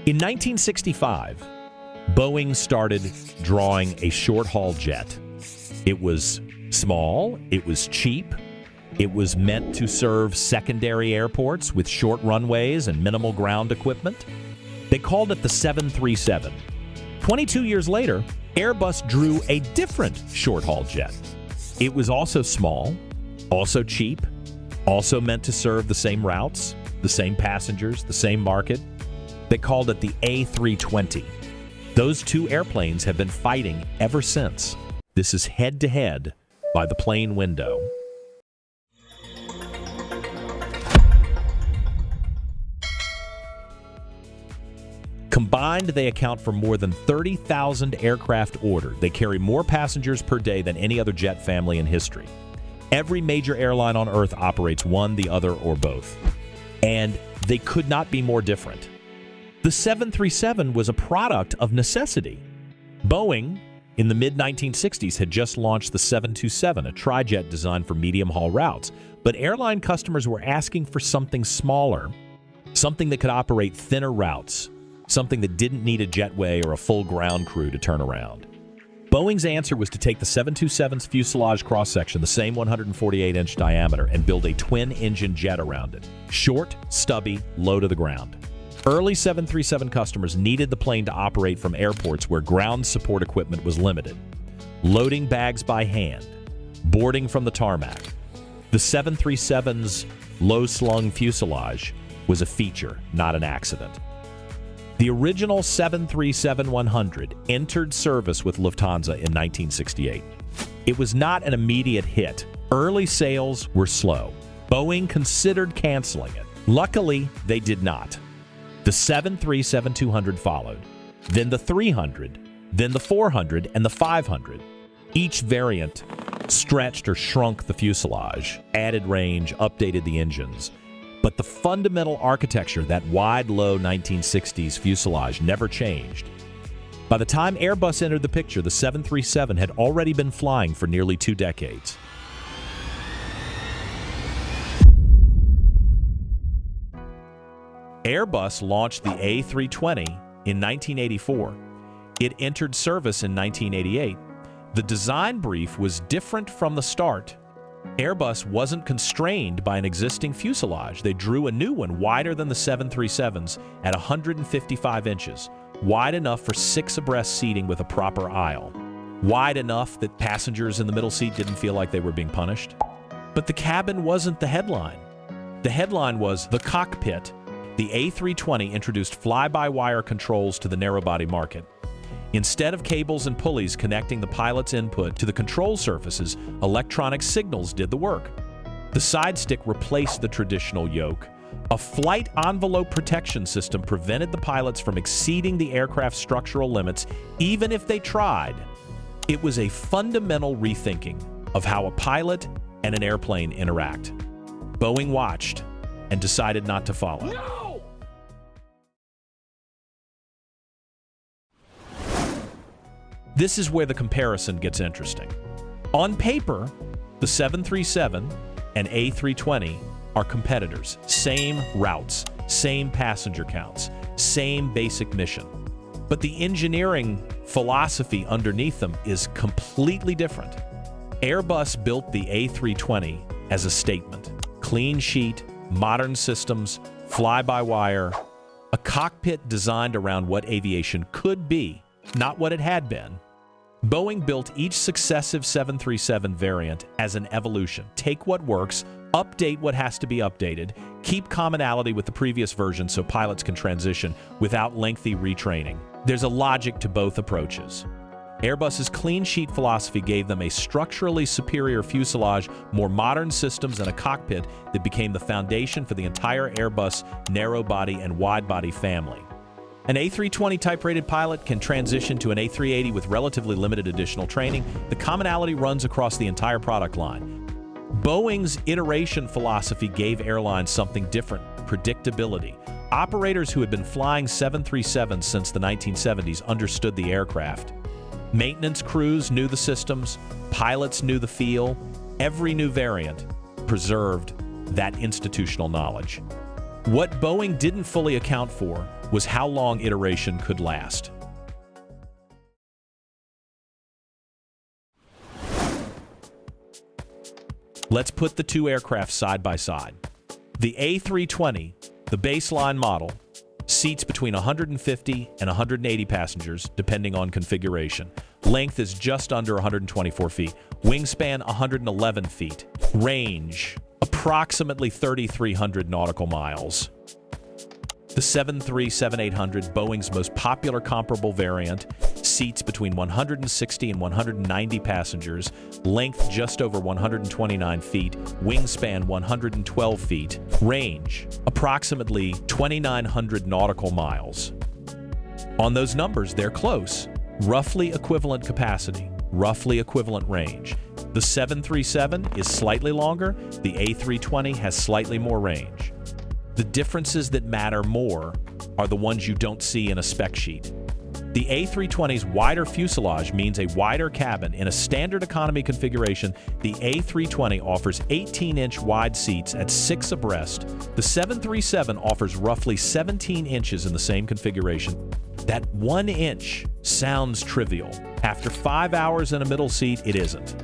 In 1965, Boeing started drawing a short-haul jet. It was small, it was cheap, it was meant to serve secondary airports with short runways and minimal ground equipment. They called it the 737. 22 years later, Airbus drew a different short-haul jet. It was also small, also cheap, also meant to serve the same routes, the same passengers, the same market. They called it the A320. Those two airplanes have been fighting ever since. This is head-to-head by the plane window. Combined, they account for more than 30,000 aircraft ordered. They carry more passengers per day than any other jet family in history. Every major airline on Earth operates one, the other, or both. And they could not be more different. The 737 was a product of necessity. Boeing, in the mid-1960s, had just launched the 727, a trijet designed for medium-haul routes. But airline customers were asking for something smaller, something that could operate thinner routes, something that didn't need a jetway or a full ground crew to turn around. Boeing's answer was to take the 727's fuselage cross-section, the same 148-inch diameter, and build a twin-engine jet around it. Short, stubby, low to the ground. Early 737 customers needed the plane to operate from airports where ground support equipment was limited. Loading bags by hand, boarding from the tarmac. The 737's low-slung fuselage was a feature, not an accident. The original 737-100 entered service with Lufthansa in 1968. It was not an immediate hit. Early sales were slow. Boeing considered canceling it. Luckily, they did not. The 737-200 followed, then the 300, then the 400, and the 500. Each variant stretched or shrunk the fuselage, added range, updated the engines. But the fundamental architecture, that wide, low 1960s fuselage, never changed. By the time Airbus entered the picture, the 737 had already been flying for nearly 2 decades. Airbus launched the A320 in 1984. It entered service in 1988. The design brief was different from the start. Airbus wasn't constrained by an existing fuselage. They drew a new one wider than the 737's at 155 inches, wide enough for 6 abreast seating with a proper aisle, wide enough that passengers in the middle seat didn't feel like they were being punished. But the cabin wasn't the headline. The headline was the cockpit. The A320 introduced fly-by-wire controls to the narrow-body market. Instead of cables and pulleys connecting the pilot's input to the control surfaces, electronic signals did the work. The side stick replaced the traditional yoke. A flight envelope protection system prevented the pilots from exceeding the aircraft's structural limits, even if they tried. It was a fundamental rethinking of how a pilot and an airplane interact. Boeing watched and decided not to follow. No! This is where the comparison gets interesting. On paper, the 737 and A320 are competitors. Same routes, same passenger counts, same basic mission. But the engineering philosophy underneath them is completely different. Airbus built the A320 as a statement. Clean sheet, modern systems, fly-by-wire, a cockpit designed around what aviation could be, not what it had been. Boeing built each successive 737 variant as an evolution. Take what works, update what has to be updated, keep commonality with the previous version so pilots can transition without lengthy retraining. There's a logic to both approaches. Airbus's clean sheet philosophy gave them a structurally superior fuselage, more modern systems, and a cockpit that became the foundation for the entire Airbus narrow-body and wide-body family. An A320 type-rated pilot can transition to an A380 with relatively limited additional training. The commonality runs across the entire product line. Boeing's iteration philosophy gave airlines something different: predictability. Operators who had been flying 737s since the 1970s understood the aircraft. Maintenance crews knew the systems, pilots knew the feel. Every new variant preserved that institutional knowledge. What Boeing didn't fully account for was how long iteration could last. Let's put the two aircraft side by side. The A320, the baseline model, seats between 150 and 180 passengers, depending on configuration. Length is just under 124 feet. Wingspan, 111 feet. Range, approximately 3,300 nautical miles. The 737-800, Boeing's most popular comparable variant, seats between 160 and 190 passengers, length just over 129 feet, wingspan 112 feet, range approximately 2,900 nautical miles. On those numbers, they're close. Roughly equivalent capacity, roughly equivalent range. The 737 is slightly longer, the A320 has slightly more range. The differences that matter more are the ones you don't see in a spec sheet. The A320's wider fuselage means a wider cabin. In a standard economy configuration, the A320 offers 18-inch wide seats at 6 abreast. The 737 offers roughly 17 inches in the same configuration. That 1 inch sounds trivial. After 5 hours in a middle seat, it isn't.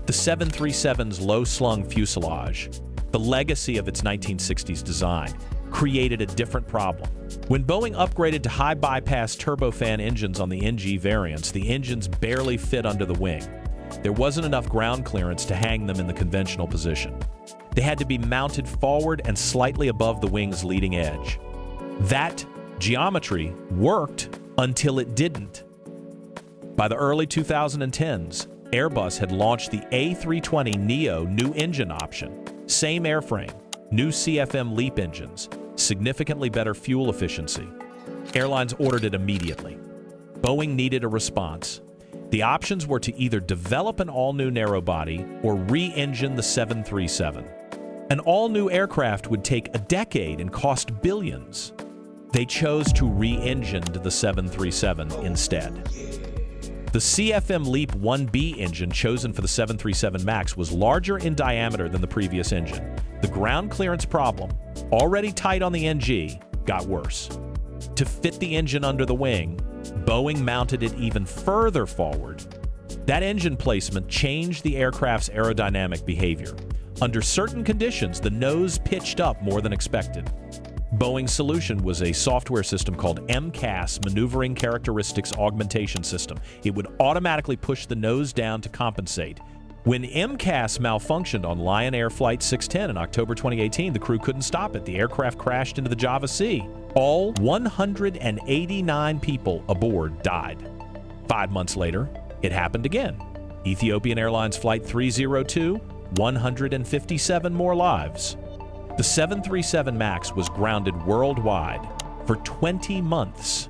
The 737's low-slung fuselage, the legacy of its 1960s design, created a different problem. When Boeing upgraded to high-bypass turbofan engines on the NG variants, the engines barely fit under the wing. There wasn't enough ground clearance to hang them in the conventional position. They had to be mounted forward and slightly above the wing's leading edge. That geometry worked until it didn't. By the early 2010s, Airbus had launched the A320neo new engine option. Same airframe, new CFM LEAP engines, significantly better fuel efficiency. Airlines ordered it immediately. Boeing needed a response. The options were to either develop an all-new narrow-body or re-engine the 737. An all-new aircraft would take a decade and cost billions. They chose to re-engine the 737 instead. The CFM LEAP 1B engine chosen for the 737 MAX was larger in diameter than the previous engine. The ground clearance problem, already tight on the NG, got worse. To fit the engine under the wing, Boeing mounted it even further forward. That engine placement changed the aircraft's aerodynamic behavior. Under certain conditions, the nose pitched up more than expected. Boeing's solution was a software system called MCAS, Maneuvering Characteristics Augmentation System. It would automatically push the nose down to compensate. When MCAS malfunctioned on Lion Air Flight 610 in October 2018, the crew couldn't stop it. The aircraft crashed into the Java Sea. All 189 people aboard died. 5 months later, it happened again. Ethiopian Airlines Flight 302, 157 more lives. The 737 MAX was grounded worldwide for 20 months.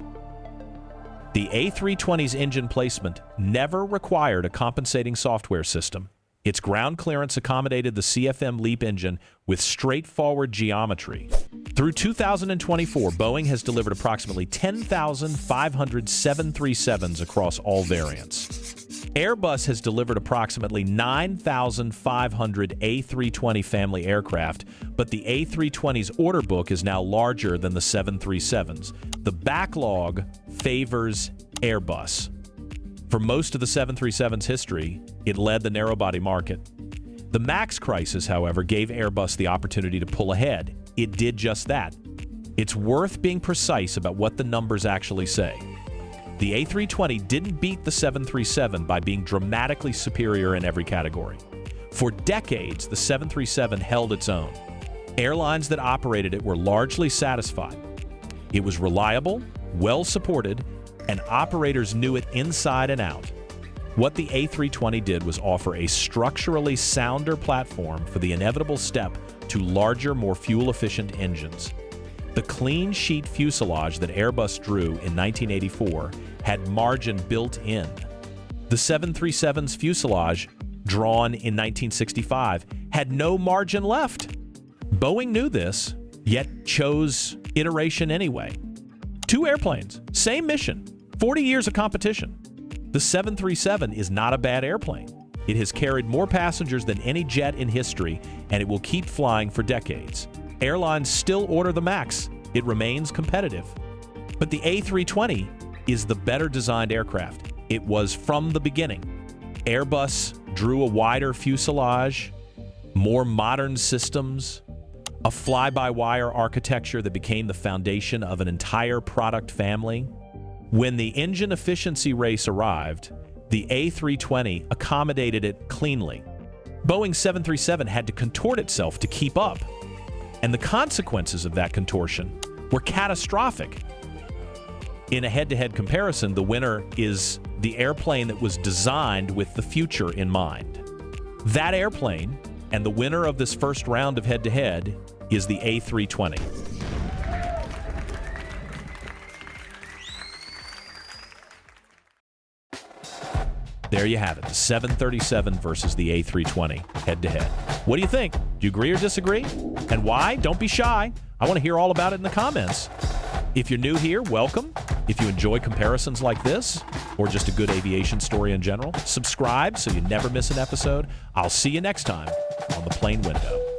The A320's engine placement never required a compensating software system. Its ground clearance accommodated the CFM LEAP engine with straightforward geometry. Through 2024, Boeing has delivered approximately 10,500 737s across all variants. Airbus has delivered approximately 9,500 A320 family aircraft, but the A320's order book is now larger than the 737's. The backlog favors Airbus. For most of the 737's history, it led the narrow-body market. The MAX crisis, however, gave Airbus the opportunity to pull ahead. It did just that. It's worth being precise about what the numbers actually say. The A320 didn't beat the 737 by being dramatically superior in every category. For decades, the 737 held its own. Airlines that operated it were largely satisfied. It was reliable, well-supported, and operators knew it inside and out. What the A320 did was offer a structurally sounder platform for the inevitable step to larger, more fuel-efficient engines. The clean sheet fuselage that Airbus drew in 1984 had margin built in. The 737's fuselage, drawn in 1965, had no margin left. Boeing knew this, yet chose iteration anyway. 2 airplanes, same mission, 40 years of competition. The 737 is not a bad airplane. It has carried more passengers than any jet in history, and it will keep flying for decades. Airlines still order the MAX. It remains competitive. But the A320 is the better designed aircraft. It was from the beginning. Airbus drew a wider fuselage, more modern systems, a fly-by-wire architecture that became the foundation of an entire product family. When the engine efficiency race arrived, the A320 accommodated it cleanly. Boeing 737 had to contort itself to keep up, and the consequences of that contortion were catastrophic. In a head-to-head comparison, the winner is the airplane that was designed with the future in mind. That airplane, and the winner of this first round of head-to-head, is the A320. There you have it, the 737 versus the A320, head-to-head. What do you think? Do you agree or disagree? And why? Don't be shy. I want to hear all about it in the comments. If you're new here, welcome. If you enjoy comparisons like this, or just a good aviation story in general, subscribe so you never miss an episode. I'll see you next time on The Plane Window.